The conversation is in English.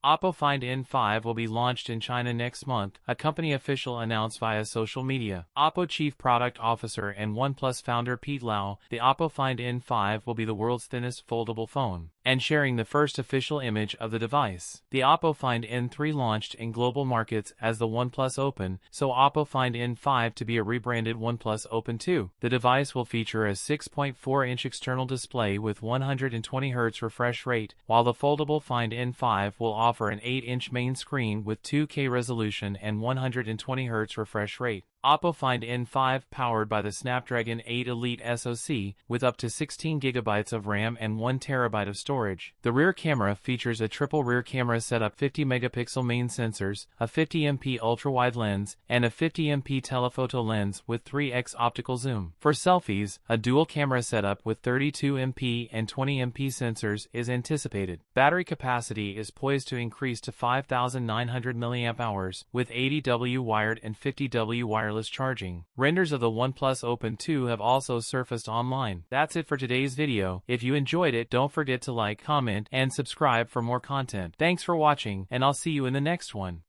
OPPO Find N5 will be launched in China next month, a company official announced via social media. OPPO Chief Product Officer and OnePlus founder Pete Lau, the OPPO Find N5 will be the world's thinnest foldable phone, and sharing the first official image of the device. The OPPO Find N3 launched in global markets as the OnePlus Open, so OPPO Find N5 to be a rebranded OnePlus Open 2. The device will feature a 6.4-inch external display with 120Hz refresh rate, while the foldable Find N5 will offer an 8-inch main screen with 2K resolution and 120Hz refresh rate. OPPO Find N5 powered by the Snapdragon 8 Elite SoC with up to 16 GB of RAM and 1 TB of storage. The rear camera features a triple rear camera setup, 50-megapixel main sensors, a 50MP ultra-wide lens, and a 50MP telephoto lens with 3x optical zoom. For selfies, a dual camera setup with 32MP and 20MP sensors is anticipated. Battery capacity is poised to increase to 5,900 mAh with 80W wired and 50W wireless charging. Renders of the OnePlus Open 2 have also surfaced online. That's it for today's video. If you enjoyed it, don't forget to like, comment, and subscribe for more content. Thanks for watching, and I'll see you in the next one.